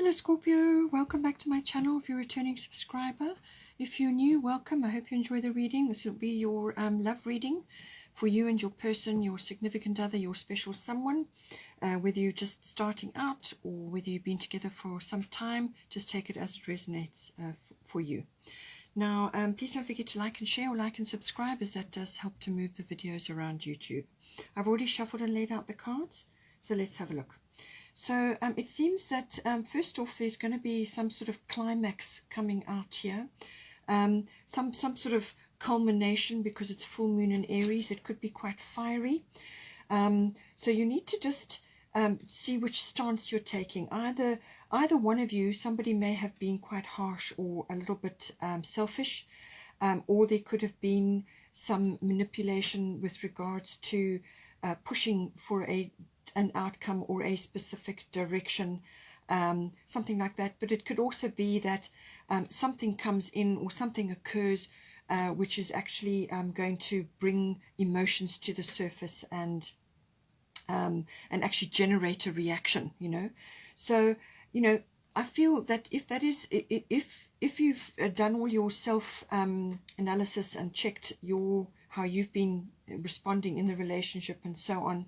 Hello Scorpio, welcome back to my channel if you're a returning subscriber. If you're new, welcome. I hope you enjoy the reading. This will be your love reading for you and your person, your significant other, your special someone. Whether you're just starting out or whether you've been together for some time, just take it as it resonates for you. Now, please don't forget to like and share or like and subscribe, as that does help to move the videos around YouTube. I've already shuffled and laid out the cards, so let's have a look. So it seems that first off, there's going to be some sort of climax coming out here, some sort of culmination, because it's full moon in Aries. It could be quite fiery. So you need to just see which stance you're taking. Either one of you, somebody may have been quite harsh or a little bit selfish, or there could have been some manipulation with regards to pushing for an outcome or a specific direction, something like that. But it could also be that something comes in or something occurs which is actually going to bring emotions to the surface and actually generate a reaction, So, I feel that if you've done all your self analysis and checked how you've been responding in the relationship and so on,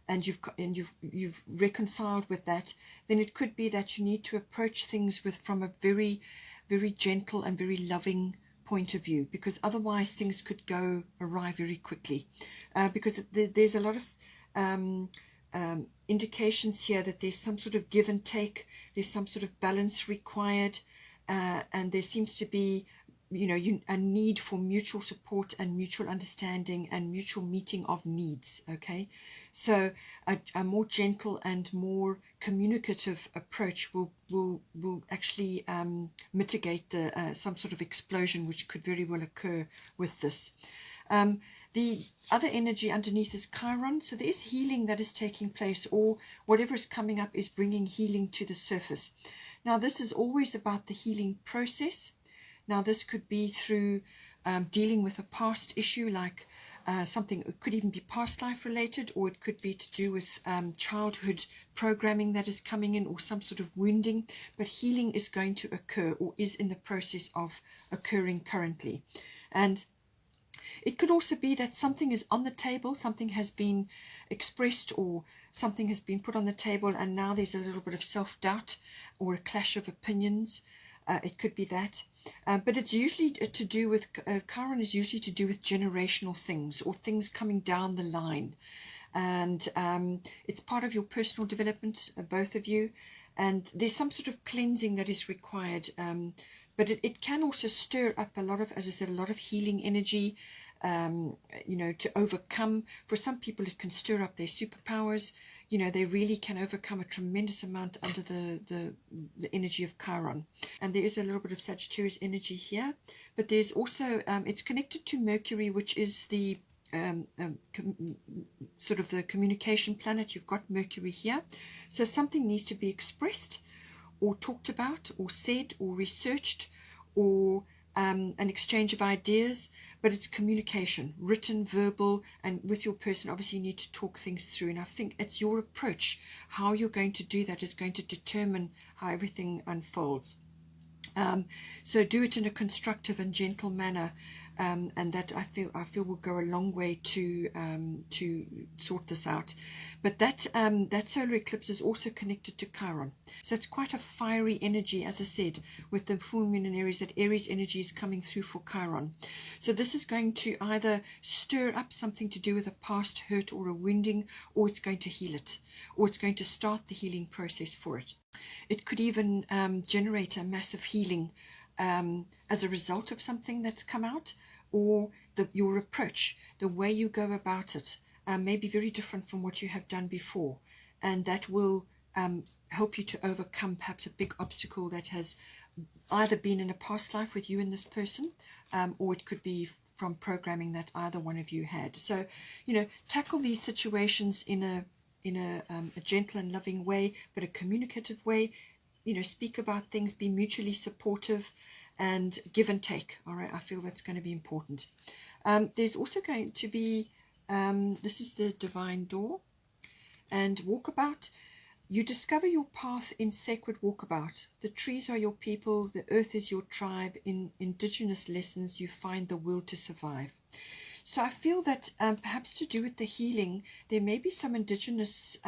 and you've reconciled with that, then it could be that you need to approach things from a very, very gentle and very loving point of view, because otherwise things could go awry very quickly, because there's a lot of indications here that there's some sort of give and take, there's some sort of balance required, and there seems to be a need for mutual support and mutual understanding and mutual meeting of needs. Okay, so a more gentle and more communicative approach will actually mitigate some sort of explosion which could very well occur with this. The other energy underneath is Chiron, so there is healing that is taking place, or whatever is coming up is bringing healing to the surface. Now, this is always about the healing process. Now, this could be through dealing with a past issue, like something, it could even be past life related, or it could be to do with childhood programming that is coming in, or some sort of wounding. But healing is going to occur, or is in the process of occurring currently. And it could also be that something is on the table, something has been expressed, or something has been put on the table, and now there's a little bit of self-doubt or a clash of opinions. It could be that. But it's usually to do with, Chiron is usually to do with generational things, or things coming down the line. And it's part of your personal development, both of you. And there's some sort of cleansing that is required. But it can also stir up a lot of, as I said, a lot of healing energy, to overcome. For some people, it can stir up their superpowers. They really can overcome a tremendous amount under the energy of Chiron. And there is a little bit of Sagittarius energy here. But there's also, it's connected to Mercury, which is the sort of the communication planet. You've got Mercury here. So something needs to be expressed, or talked about, or said, or researched, or an exchange of ideas. But it's communication, written, verbal, and with your person. Obviously, you need to talk things through. And I think it's your approach, how you're going to do that, is going to determine how everything unfolds. So do it in a constructive and gentle manner, and that I feel will go a long way to sort this out. But that solar eclipse is also connected to Chiron, so it's quite a fiery energy, as I said, with the full moon in Aries. That Aries energy is coming through for Chiron. So this is going to either stir up something to do with a past hurt or a wounding, or it's going to heal it, or it's going to start the healing process for it. It could even generate a massive healing as a result of something that's come out, or your approach, the way you go about it, may be very different from what you have done before, and that will help you to overcome perhaps a big obstacle that has either been in a past life with you and this person, or it could be from programming that either one of you had. So, tackle these situations in a gentle and loving way, but a communicative way. Speak about things, be mutually supportive, and give and take. All right, I feel that's going to be important. There's also going to be, this is the divine door, and walkabout. You discover your path in sacred walkabout. The trees are your people, the earth is your tribe. In indigenous lessons, you find the will to survive. So I feel that perhaps to do with the healing, there may be some indigenous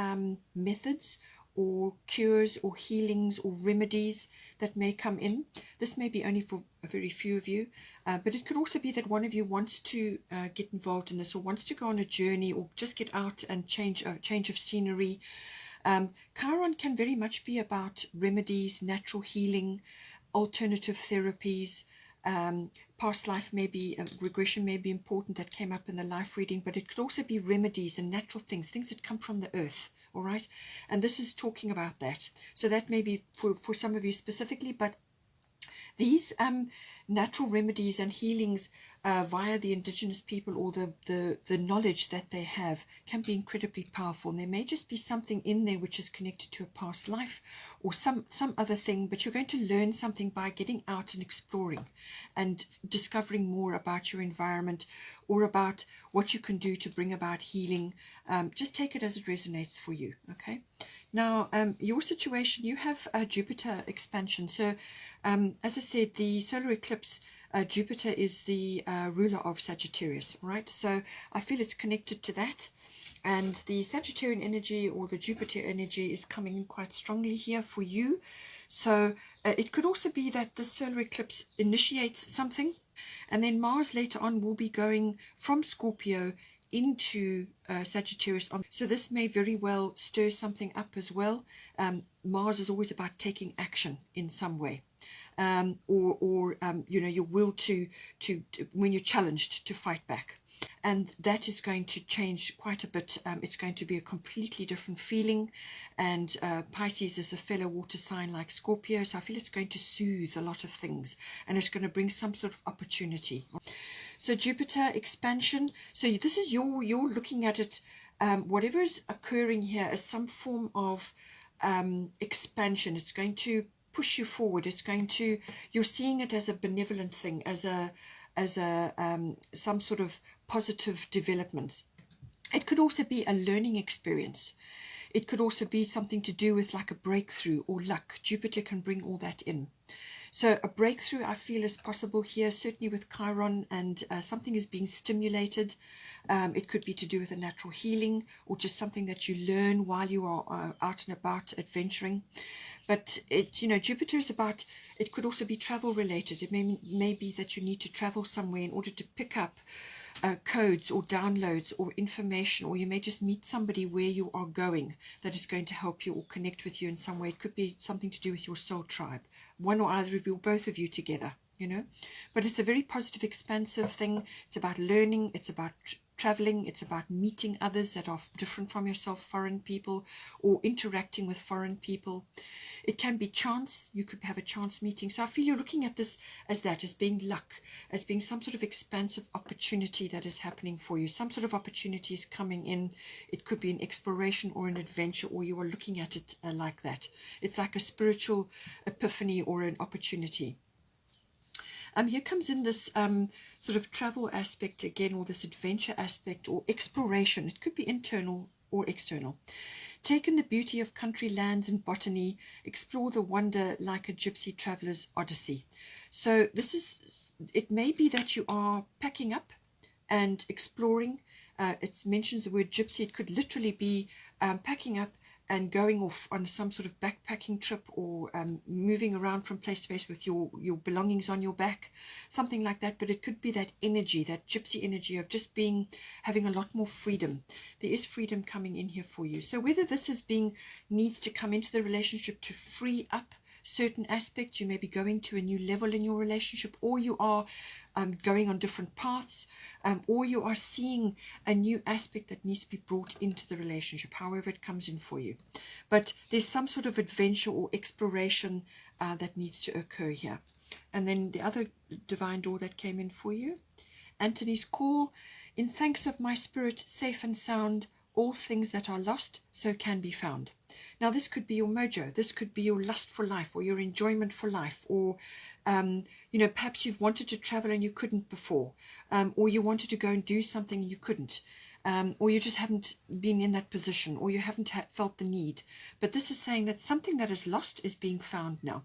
methods or cures or healings or remedies that may come in. This may be only for a very few of you, but it could also be that one of you wants to get involved in this, or wants to go on a journey, or just get out and change of scenery. Chiron can very much be about remedies, natural healing, alternative therapies. Past life may be, regression may be important, that came up in the life reading, but it could also be remedies and natural things that come from the earth. All right, and this is talking about that. So that may be for some of you specifically, but these natural remedies and healings via the indigenous people, or the knowledge that they have, can be incredibly powerful. And there may just be something in there which is connected to a past life or some other thing, but you're going to learn something by getting out and exploring and discovering more about your environment, or about what you can do to bring about healing. Just take it as it resonates for you, okay? Now, your situation, you have Jupiter expansion. So, as I said, the solar eclipse, Jupiter is the ruler of Sagittarius, right? So I feel it's connected to that. And the Sagittarian energy, or the Jupiter energy, is coming in quite strongly here for you. So it could also be that the solar eclipse initiates something. And then Mars later on will be going from Scorpio into Sagittarius. So this may very well stir something up as well. Mars is always about taking action in some way. Or your will to when you're challenged, to fight back. And that is going to change quite a bit. It's going to be a completely different feeling. And Pisces is a fellow water sign like Scorpio, so I feel it's going to soothe a lot of things, and it's going to bring some sort of opportunity. So Jupiter expansion. So this is you're looking at it. Whatever is occurring here is some form of expansion. It's going to push you forward. It's going to, you're seeing it as a benevolent thing, as a some sort of positive development. It could also be a learning experience. It could also be something to do with like a breakthrough or luck. Jupiter can bring all that in. So a breakthrough, I feel, is possible here, certainly with Chiron, and something is being stimulated. It could be to do with a natural healing, or just something that you learn while you are out and about adventuring. But Jupiter is about, it could also be travel related. It may be that you need to travel somewhere in order to pick up codes or downloads or information, or you may just meet somebody where you are going that is going to help you or connect with you in some way. It could be something to do with your soul tribe, one or either of you, or both of you together, but it's a very positive, expansive thing. It's about learning, it's about traveling, it's about meeting others that are different from yourself, foreign people, or interacting with foreign people. It can be chance. You could have a chance meeting. So I feel you're looking at this as being luck, as being some sort of expansive opportunity that is happening for you. Some sort of opportunity is coming in. It could be an exploration or an adventure, or you are looking at it like that. It's like a spiritual epiphany or an opportunity. Here comes in this sort of travel aspect again, or this adventure aspect, or exploration. It could be internal or external. Take in the beauty of country lands and botany. Explore the wonder like a gypsy traveler's odyssey. So it may be that you are packing up and exploring. It mentions the word gypsy. It could literally be packing up and going off on some sort of backpacking trip, or moving around from place to place with your belongings on your back, something like that. But it could be that energy, that gypsy energy of just having a lot more freedom. There is freedom coming in here for you. So whether this needs to come into the relationship to free up certain aspects, you may be going to a new level in your relationship, or you are going on different paths, or you are seeing a new aspect that needs to be brought into the relationship, however it comes in for you. But there's some sort of adventure or exploration that needs to occur here. And then the other divine door that came in for you, Anthony's call. In thanks of my spirit, safe and sound, all things that are lost so can be found. Now this could be your mojo, this could be your lust for life, or your enjoyment for life, or perhaps you've wanted to travel and you couldn't before, or you wanted to go and do something and you couldn't. or you just haven't been in that position, or you haven't felt the need. But this is saying that something that is lost is being found now.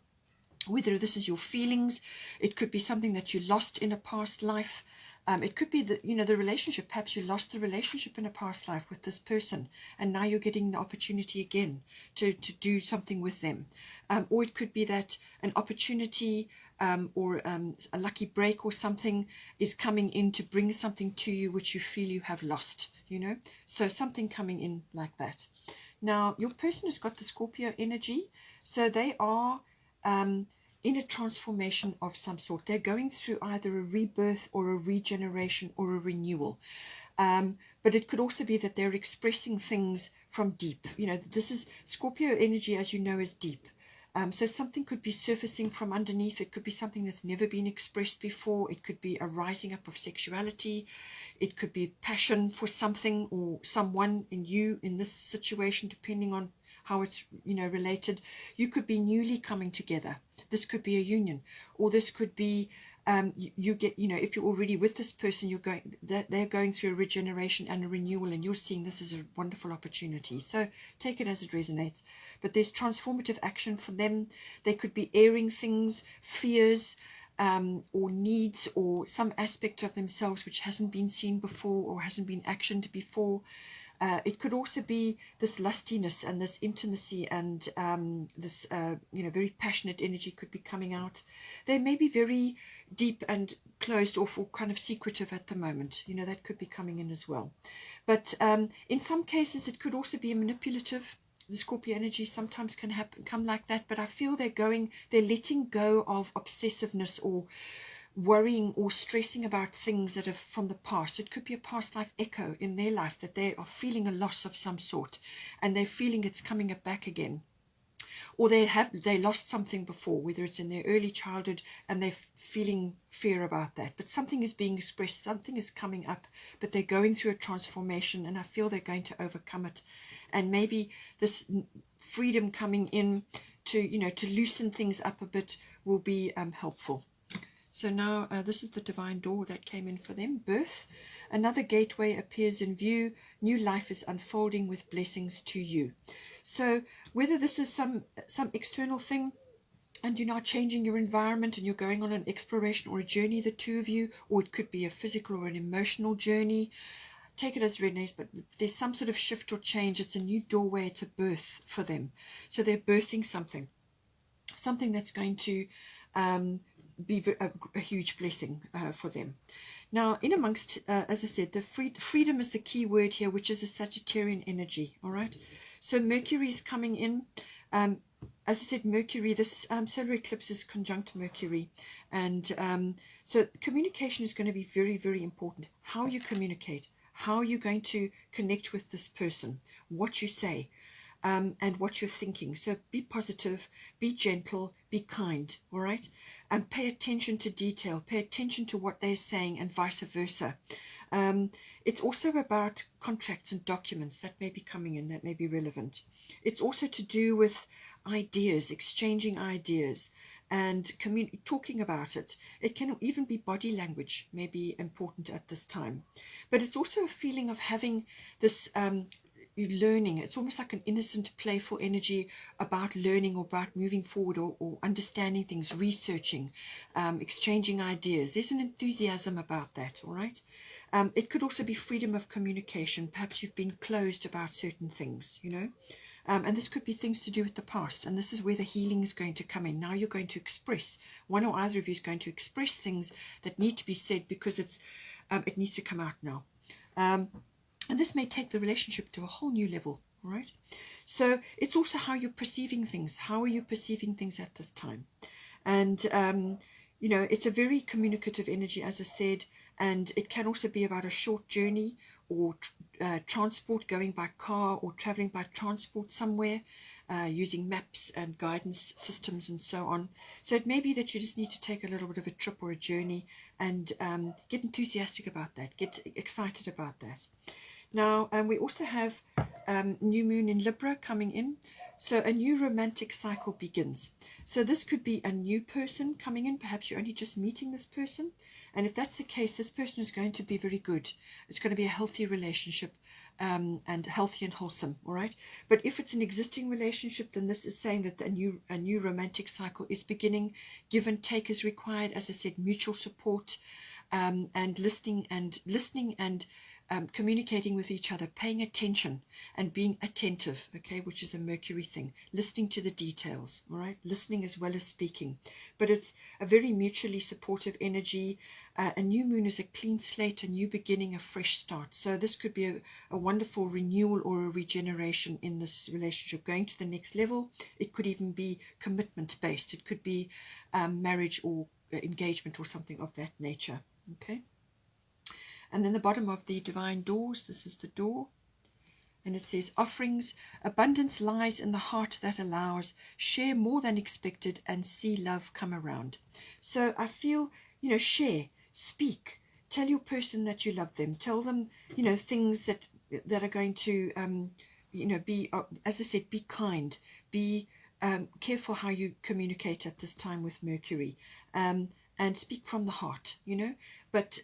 Whether this is your feelings, it could be something that you lost in a past life. It could be that, the relationship. Perhaps you lost the relationship in a past life with this person, and now you're getting the opportunity again to do something with them. Or it could be that an opportunity or a lucky break or something is coming in to bring something to you which you feel you have lost, So something coming in like that. Now, your person has got the Scorpio energy, so they are in a transformation of some sort. They're going through either a rebirth or a regeneration or a renewal. But it could also be that they're expressing things from deep. This is Scorpio energy, as you know, is deep. So something could be surfacing from underneath. It could be something that's never been expressed before. It could be a rising up of sexuality. It could be passion for something or someone in this situation, depending on how it's related. You could be newly coming together. This could be a union, or this could be you get if you're already with this person, they're going through a regeneration and a renewal, and you're seeing this as a wonderful opportunity. So take it as it resonates. But there's transformative action for them. They could be airing things, fears, or needs, or some aspect of themselves which hasn't been seen before or hasn't been actioned before. It could also be this lustiness and this intimacy and this, very passionate energy could be coming out. They may be very deep and closed off or kind of secretive at the moment. That could be coming in as well. But in some cases, it could also be a manipulative. The Scorpio energy sometimes can come like that. But I feel they're letting go of obsessiveness or worrying or stressing about things that are from the past. It could be a past life echo in their life, that they are feeling a loss of some sort and they're feeling it's coming back again. Or they lost something before, whether it's in their early childhood, and they're feeling fear about that. But something is being expressed, something is coming up, but they're going through a transformation, and I feel they're going to overcome it. And maybe this freedom coming in to loosen things up a bit will be helpful. So now this is the divine door that came in for them. Birth. Another gateway appears in view. New life is unfolding with blessings to you. So whether this is some external thing and you're now changing your environment and you're going on an exploration or a journey, the two of you, or it could be a physical or an emotional journey. Take it as resonates, but there's some sort of shift or change. It's a new doorway. It's a birth for them. So they're birthing something that's going to be a huge blessing for them. Now, in amongst, as I said, the freedom is the key word here, which is a Sagittarian energy. All right. So Mercury is coming in. As I said, Mercury, this solar eclipse is conjunct Mercury. And so communication is going to be very, very important. How you communicate, how you're going to connect with this person, what you say, and what you're thinking. So be positive, be gentle, be kind, all right? And pay attention to detail, pay attention to what they're saying, and vice versa. It's also about contracts and documents that may be coming in, that may be relevant. It's also to do with ideas, exchanging ideas, and talking about it. It can even be body language, may be important at this time. But it's also a feeling of having this learning. It's almost like an innocent, playful energy about learning or about moving forward or understanding things, researching, exchanging ideas. There's an enthusiasm about that, all right? It could also be freedom of communication. Perhaps you've been closed about certain things, and this could be things to do with the past, and this is where the healing is going to come in. Now you're going to express, one or either of you is going to express things that need to be said because it needs to come out now. And this may take the relationship to a whole new level, all right? So it's also how you're perceiving things. How are you perceiving things at this time? And, it's a very communicative energy, as I said, and it can also be about a short journey or transport, going by car or traveling by transport somewhere, using maps and guidance systems and so on. So it may be that you just need to take a little bit of a trip or a journey and get enthusiastic about that, get excited about that. Now, we also have new moon in Libra coming in. So a new romantic cycle begins. So this could be a new person coming in. Perhaps you're only just meeting this person. And if that's the case, this person is going to be very good. It's going to be a healthy relationship, and healthy and wholesome. All right. But if it's an existing relationship, then this is saying that a new romantic cycle is beginning. Give and take is required. As I said, mutual support, and listening and communicating with each other, paying attention and being attentive, okay, which is a Mercury thing, listening to the details, all right, listening as well as speaking. But it's a very mutually supportive energy. A new moon is a clean slate, a new beginning, a fresh start. So this could be a wonderful renewal or a regeneration in this relationship, going to the next level. It could even be commitment based. It could be marriage or engagement or something of that nature, okay. And then the bottom of the divine doors, this is the door, and it says offerings. Abundance lies in the heart that allows. Share more than expected and see love come around. So I feel, share, speak, tell your person that you love them, tell them, things that are going to, be, as I said, be kind, be careful how you communicate at this time with Mercury. And speak from the heart, but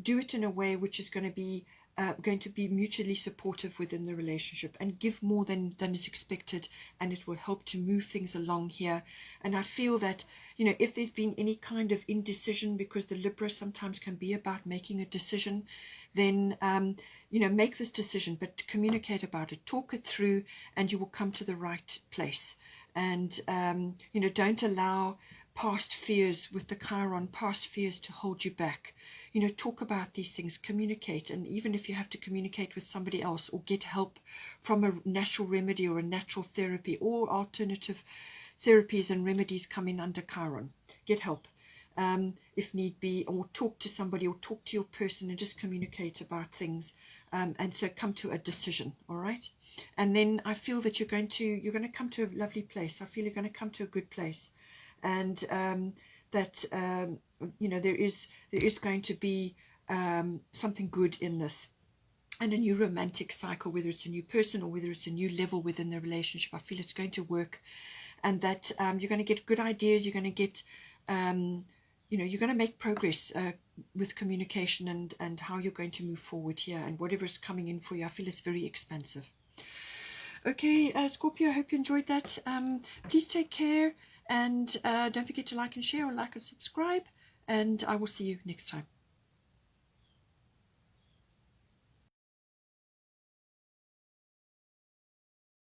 do it in a way which is going to be mutually supportive within the relationship, and give more than is expected, and it will help to move things along here. And I feel that, if there's been any kind of indecision, because the Libra sometimes can be about making a decision, then, make this decision, but communicate about it, talk it through, and you will come to the right place. And, don't allow past fears with the Chiron, past fears to hold you back. Talk about these things, communicate. And even if you have to communicate with somebody else or get help from a natural remedy or a natural therapy, or alternative therapies and remedies come in under Chiron, get help if need be, or talk to somebody, or talk to your person and just communicate about things, and so come to a decision. All right. And then I feel that you're going to come to a lovely place. I feel you're going to come to a good place. And that there is going to be something good in this, and a new romantic cycle, whether it's a new person or whether it's a new level within the relationship. I feel it's going to work, and that you're going to get good ideas. You're going to get you're going to make progress with communication and how you're going to move forward here, and whatever is coming in for you. I feel it's very expansive. Okay, Scorpio, I hope you enjoyed that. Please take care, and don't forget to like and share, or like and subscribe, and I will see you next time.